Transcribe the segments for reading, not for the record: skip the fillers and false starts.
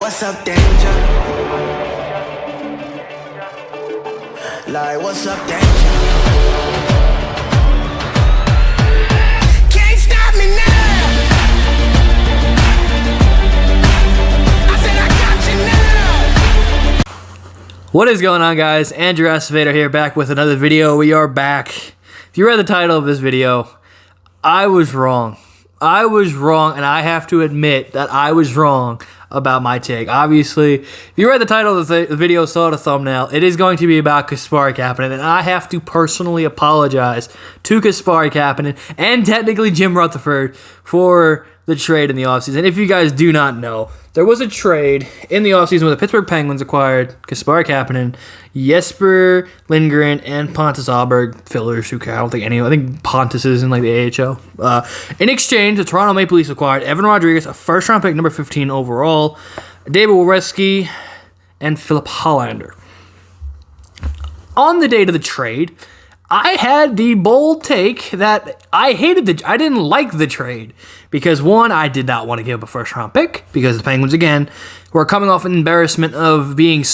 What's up, danger? Like, what's up, danger? Can't stop me now. I said I got you now. What is going on, guys? Andrew Acevedo here, back with another video. We are back. If you read the title of this video, I was wrong. And I have to admit that I was wrong about my take. Obviously, if you read the title of the video, saw the thumbnail, it is going to be about Kasperi Kapanen, and I have to personally apologize to Kasperi Kapanen and technically Jim Rutherford for the trade in the offseason. If you guys do not know, there was a trade in the offseason where the Pittsburgh Penguins acquired Kasperi Kapanen, Jesper Lindgren, and Pontus Ahlberg, fillers who I don't think any. I think Pontus is in like the AHL. In exchange, the Toronto Maple Leafs acquired Evan Rodriguez, a first-round pick, number 15 overall, David Wereski, and Philip Hollander. On the date of the trade, I had the bold take that I didn't like the trade because, one, I did not want to give up a first-round pick because the Penguins, again, were coming off an embarrassment of being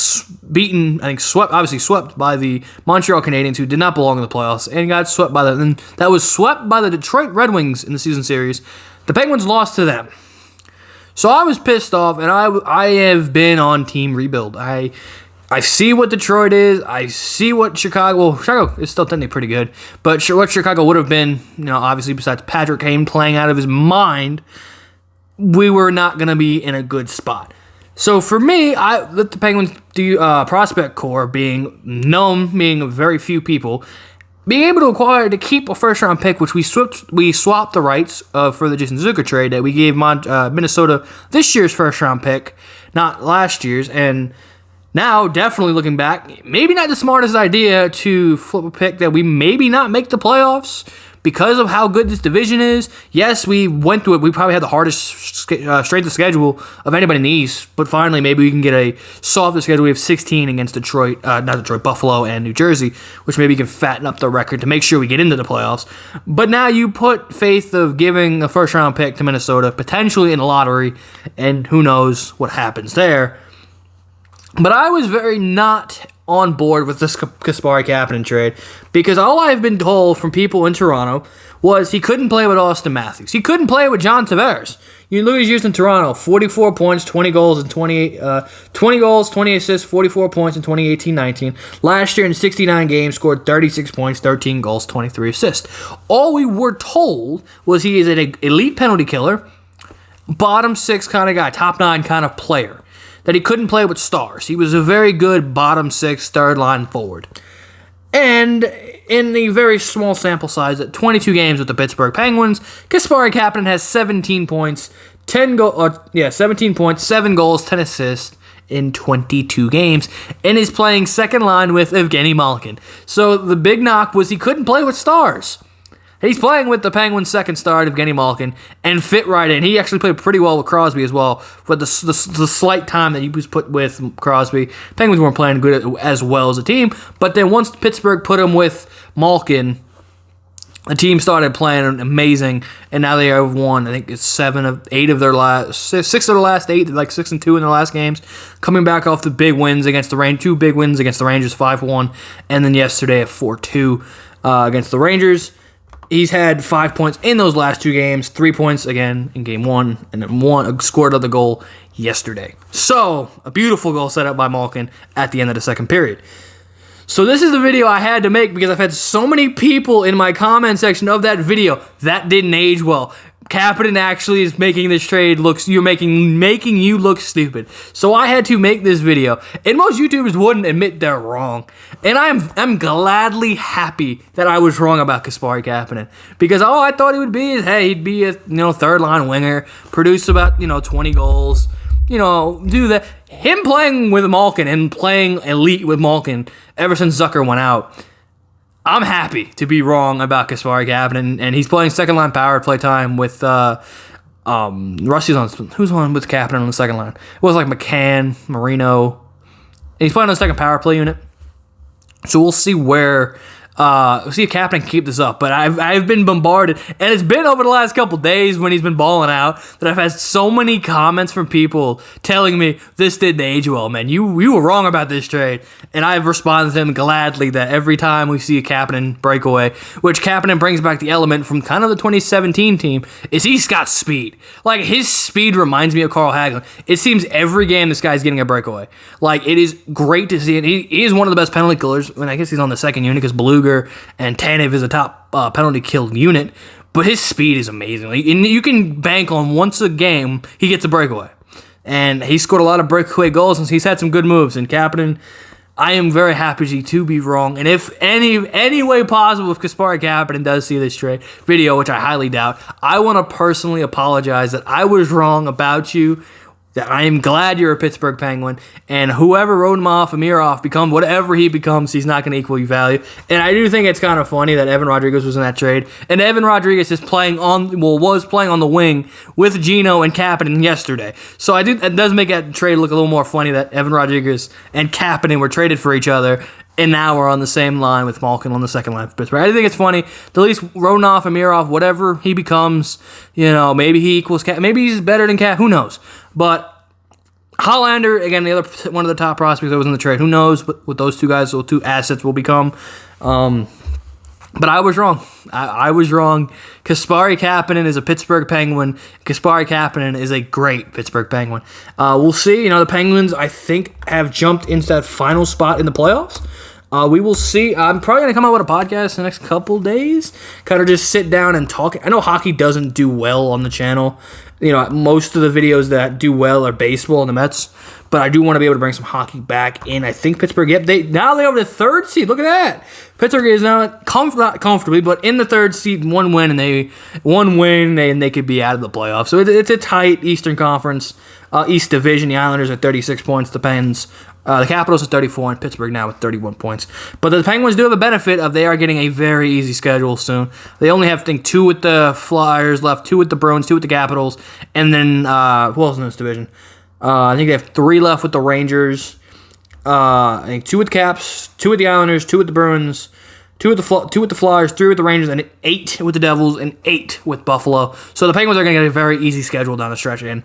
beaten, obviously swept by the Montreal Canadiens, who did not belong in the playoffs, and got swept by that was swept by the Detroit Red Wings in the season series. The Penguins lost to them. So I was pissed off, and I have been on team rebuild. I see what Detroit is. I see what Chicago... Well, Chicago is still technically pretty good. But what Chicago would have been, obviously besides Patrick Kane playing out of his mind, we were not going to be in a good spot. So for me, I let the Penguins do prospect core being very few people, being able to acquire to keep a first-round pick, which we swapped the rights for the Jason Zucker trade that we gave Minnesota this year's first-round pick, not last year's, and... Now, definitely looking back, maybe not the smartest idea to flip a pick that we maybe not make the playoffs because of how good this division is. Yes, we went through it. We probably had the hardest strength of schedule of anybody in the East, but finally maybe we can get a softer schedule. We have 16 against Buffalo, and New Jersey, which maybe can fatten up the record to make sure we get into the playoffs. But now you put faith of giving a first-round pick to Minnesota, potentially in the lottery, and who knows what happens there. But I was very not on board with this Kasperi Kapanen trade because all I've been told from people in Toronto was he couldn't play with Austin Matthews. He couldn't play with John Tavares. You look at his years in Toronto, 44 points, 20 goals, and 20 goals, 20 assists, 44 points in 2018-19. Last year in 69 games, scored 36 points, 13 goals, 23 assists. All we were told was he is an elite penalty killer, bottom six kind of guy, top nine kind of player. That he couldn't play with stars. He was a very good bottom six, third line forward. And in the very small sample size, at 22 games with the Pittsburgh Penguins, Kasperi Kapanen has 17 points, 7 goals, 10 assists in 22 games, and is playing second line with Evgeny Malkin. So the big knock was he couldn't play with stars. He's playing with the Penguins' second star, Evgeny Malkin, and fit right in. He actually played pretty well with Crosby as well, but the slight time that he was put with Crosby, Penguins weren't playing good as well as a team. But then once Pittsburgh put him with Malkin, the team started playing amazing, and now they have won. I think it's 6 of their last 8, like 6-2 in their last games. Coming back off the big wins against the Rangers, 2 big wins against the Rangers, 5-1, and then yesterday a 4-2 against the Rangers. He's had 5 points in those last 2 games, 3 points again in game 1, and then scored another goal yesterday. So, a beautiful goal set up by Malkin at the end of the second period. So this is the video I had to make because I've had so many people in my comment section of that video that didn't age well. Kapanen actually is making this trade making you look stupid. So I had to make this video. And most YouTubers wouldn't admit they're wrong. And I'm gladly happy that I was wrong about Kasperi Kapanen. Because all I thought he would be is, hey, he'd be a third line winger, produce about 20 goals, do that. Him playing with Malkin and playing elite with Malkin ever since Zucker went out, I'm happy to be wrong about Kasperi Kapanen, and he's playing second line power play time with Rusty's on. Who's on with Kapanen on the second line? It was like McCann, Marino. And he's playing on the second power play unit. So we'll see where We'll see if Kapanen can keep this up. But I've been bombarded, and it's been over the last couple days when he's been balling out that I've had so many comments from people telling me this didn't age well, man. You were wrong about this trade, and I've responded to them gladly that every time we see a Kapanen breakaway, which Kapanen brings back the element from kind of the 2017 team, is he's got speed. Like, his speed reminds me of Carl Hagelin. It seems every game this guy's getting a breakaway. Like, it is great to see it. He is one of the best penalty killers. I mean, I guess he's on the second unit because Beluga and Tanev is a top penalty kill unit, but his speed is amazing. Like, and you can bank on once a game he gets a breakaway, and he scored a lot of breakaway goals since he's had some good moves. And Kapanen, I am very happy to be wrong, and if any way possible, if Kasperi Kapanen does see this trade video, which I highly doubt, I want to personally apologize that I was wrong about you. That I am glad you're a Pittsburgh Penguin, and whoever wrote him off, Amirov, become whatever he becomes, he's not going to equal you value. And I do think it's kind of funny that Evan Rodriguez was in that trade, and Evan Rodriguez is was playing on the wing with Gino and Kapanen yesterday. So it does make that trade look a little more funny that Evan Rodriguez and Kapanen were traded for each other, and now we're on the same line with Malkin on the second line for Pittsburgh. I think it's funny. At least Rodnoff, Amirov, whatever he becomes, maybe he equals Cap. Maybe he's better than Cap. Who knows? But Hollander, again, the other one of the top prospects that was in the trade. Who knows what those two guys, those two assets will become. But I was wrong. I was wrong. Kasperi Kapanen is a Pittsburgh Penguin. Kasperi Kapanen is a great Pittsburgh Penguin. We'll see. The Penguins, I think, have jumped into that final spot in the playoffs. We will see. I'm probably going to come out with a podcast in the next couple days. Kind of just sit down and talk. I know hockey doesn't do well on the channel. Most of the videos that do well are baseball and the Mets. But I do want to be able to bring some hockey back in. I think Pittsburgh, now they're over the third seed. Look at that. Pittsburgh is now not comfortably, but in the third seed, one win, and they could be out of the playoffs. So it's a tight Eastern Conference, East Division. The Islanders are 36 points. The Capitals are 34, and Pittsburgh now with 31 points. But the Penguins do have a benefit of they are getting a very easy schedule soon. They only have, I think, 2 with the Flyers left, 2 with the Bruins, 2 with the Capitals, and then who else in this division? I think they have 3 left with the Rangers. I think 2 with Caps, 2 with the Islanders, 2 with the Bruins, 2 with the Flyers, 3 with the Rangers, and 8 with the Devils, and 8 with Buffalo. So the Penguins are going to get a very easy schedule down the stretch. And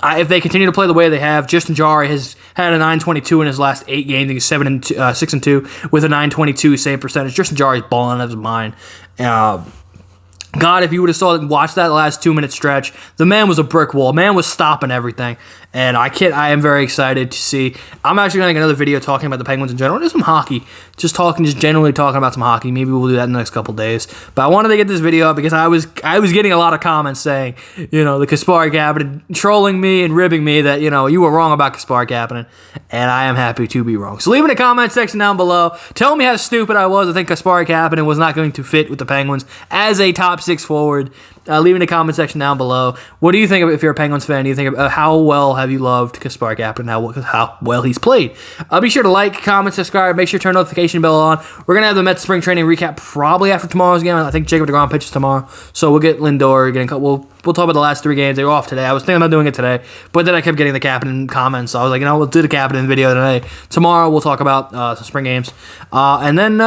if they continue to play the way they have, Justin Jarry has had a .922 in his last 8 games. He's 6-2 with a .922 save percentage. Justin Jarry's balling out of his mind. God, if you would have watched that last 2-minute stretch, the man was a brick wall. Man was stopping everything. And I am very excited to see. I'm actually going to make another video talking about the Penguins in general. Just some hockey. Just generally talking about some hockey. Maybe we'll do that in the next couple days. But I wanted to get this video up because I was getting a lot of comments saying, the Kasperi Kapanen trolling me and ribbing me that, you were wrong about Kasperi Kapanen. And I am happy to be wrong. So leave in the comment section down below. Tell me how stupid I was. I think Kasperi Kapanen was not going to fit with the Penguins as a top 6 forward. Leave in the comment section down below. What do you think of if you're a Penguins fan? Do you think of how well have you loved Kasperi Kapanen? How well he's played? Be sure to like, comment, subscribe. Make sure to turn notification bell on. We're gonna have the Mets spring training recap probably after tomorrow's game. I think Jacob DeGrom pitches tomorrow, so we'll get Lindor. We'll talk about the last 3 games. They were off today. I was thinking about doing it today, but then I kept getting the Kapanen comments. So I was like, we'll do the Kapanen video today. Tomorrow we'll talk about some spring games, and then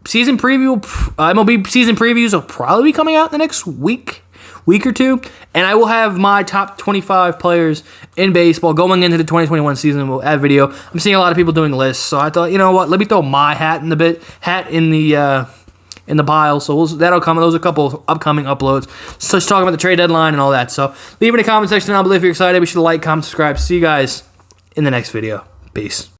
season preview, MLB season previews will probably be coming out in the next week or 2, and I will have my top 25 players in baseball going into the 2021 season. We'll add video. I'm seeing a lot of people doing lists, so I thought, let me throw my hat in the pile. So that'll come. Those are a couple of upcoming uploads. So just talking about the trade deadline and all that. So leave in the comment section down below if you're excited. Be sure to like, comment, subscribe. See you guys in the next video. Peace.